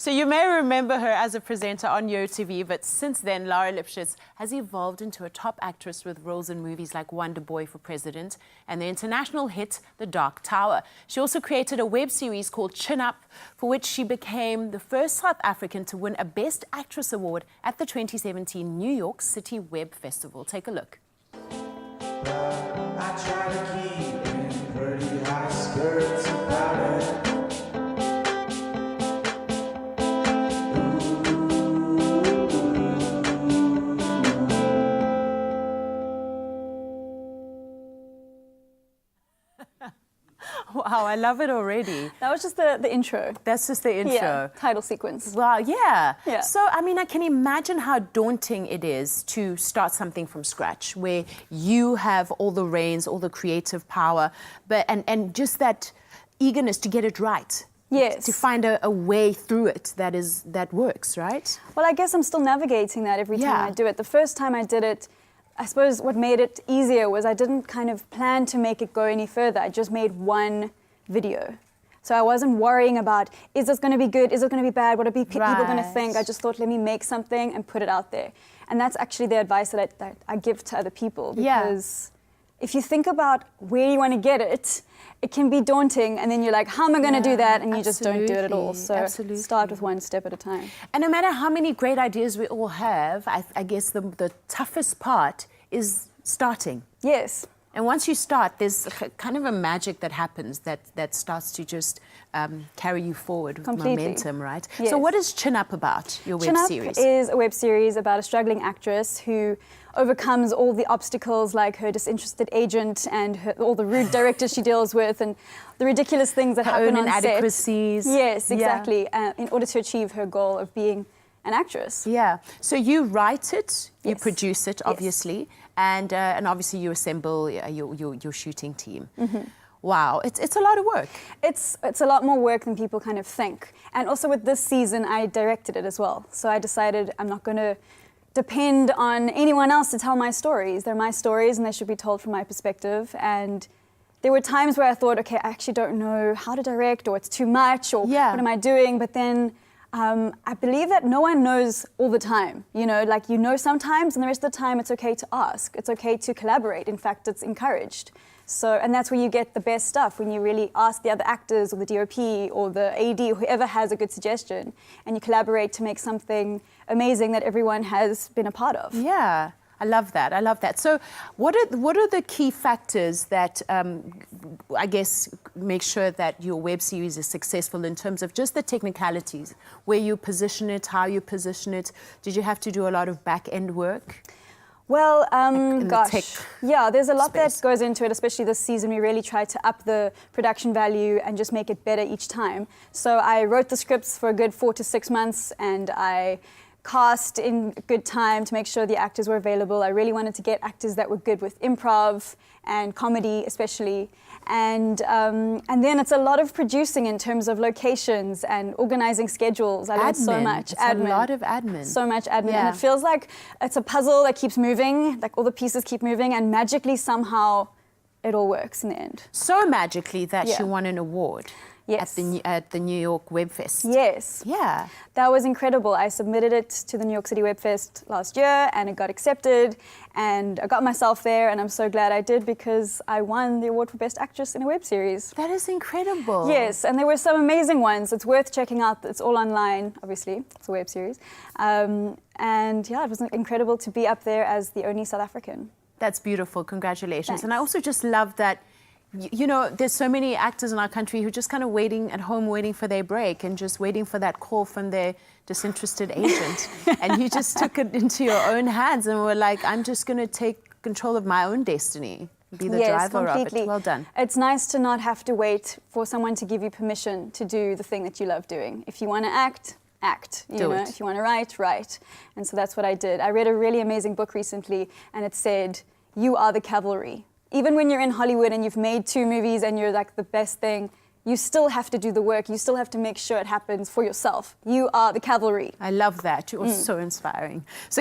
So you may remember her as a presenter on YoTV, but since then, Lara Lipschitz has evolved into a top actress with roles in movies like Wonder Boy for President and the international hit The Dark Tower. She also created a web series called Chin Up, for which she became the first South African to win a Best Actress award at the 2017 New York City Web Festival. Take a look. I try to keep in pretty high skirts about it. Wow, I love it already. That was just the intro. That's just the intro. Yeah, title sequence. Wow, yeah. Yeah. So, I mean, I can imagine how daunting it is to start something from scratch, where you have all the reins, all the creative power, but and just that eagerness to get it right. Yes. To find a way through it that works, right? Well, I guess I'm still navigating that every time I do it. The first time I did it, I suppose what made it easier was I didn't kind of plan to make it go any further. I just made one video. So I wasn't worrying about, is this going to be good? Is it going to be bad? What are people going to think? I just thought, let me make something and put it out there. And that's actually the advice that I give to other people. Because if you think about where you want to get it, it can be daunting, and then you're like, how am I going to do that? And you just don't do it at all. So start with one step at a time. And no matter how many great ideas we all have, I guess the toughest part is starting. Yes. And once you start, there's kind of a magic that happens that starts to just carry you forward with momentum, right? Yes. So what is Chin Up about, your web series? Chin Up is a web series about a struggling actress who overcomes all the obstacles, like her disinterested agent and all the rude directors she deals with and the ridiculous things that happen on set. Inadequacies. Yes, exactly. In order to achieve her goal of being an actress. Yeah. So you write it, you produce it, obviously, and obviously you assemble your shooting team. Mm-hmm. Wow, it's a lot of work. It's a lot more work than people kind of think. And also with this season, I directed it as well. So I decided I'm not going to depend on anyone else to tell my stories. They're my stories and they should be told from my perspective. And there were times where I thought, okay, I actually don't know how to direct, or it's too much, or what am I doing? But then I believe that no one knows all the time. You know, like you know sometimes, and the rest of the time it's okay to ask. It's okay to collaborate. In fact, it's encouraged. So, and that's where you get the best stuff, when you really ask the other actors or the DOP or the AD or whoever has a good suggestion, and you collaborate to make something amazing that everyone has been a part of. Yeah. I love that. I love that. So what are the key factors that, I guess, make sure that your web series is successful in terms of just the technicalities, where you position it, how you position it? Did you have to do a lot of back-end work? Well, yeah, there's a lot that goes into it, especially this season. We really tried to up the production value and just make it better each time. So I wrote the scripts for a good 4 to 6 months, and I cast in good time to make sure the actors were available. I really wanted to get actors that were good with improv and comedy especially. And then it's a lot of producing in terms of locations and organizing schedules. I learned so much. Admin. A lot of admin. So much admin. And it feels like it's a puzzle that keeps moving, like all the pieces keep moving, and magically somehow it all works in the end. So magically that you won an award. Yes. At the New York Web Fest. Yes. Yeah. That was incredible. I submitted it to the New York City Web Fest last year, and it got accepted, and I got myself there, and I'm so glad I did, because I won the award for Best Actress in a Web Series. That is incredible. Yes, and there were some amazing ones. It's worth checking out. It's all online, obviously. It's a web series. And yeah, it was incredible to be up there as the only South African. That's beautiful. Congratulations. Thanks. And I also just love that, you know, there's so many actors in our country who are just kind of waiting at home, waiting for their break and just waiting for that call from their disinterested agent. And you just took it into your own hands and were like, I'm just going to take control of my own destiny, be the driver of it. Well done. It's nice to not have to wait for someone to give you permission to do the thing that you love doing. If you want to act, act. You know, if you want to write, write. And so that's what I did. I read a really amazing book recently, and it said, you are the cavalry. Even when you're in Hollywood and you've made 2 movies and you're like the best thing, you still have to do the work. You still have to make sure it happens for yourself. You are the cavalry. I love that. You are so inspiring. So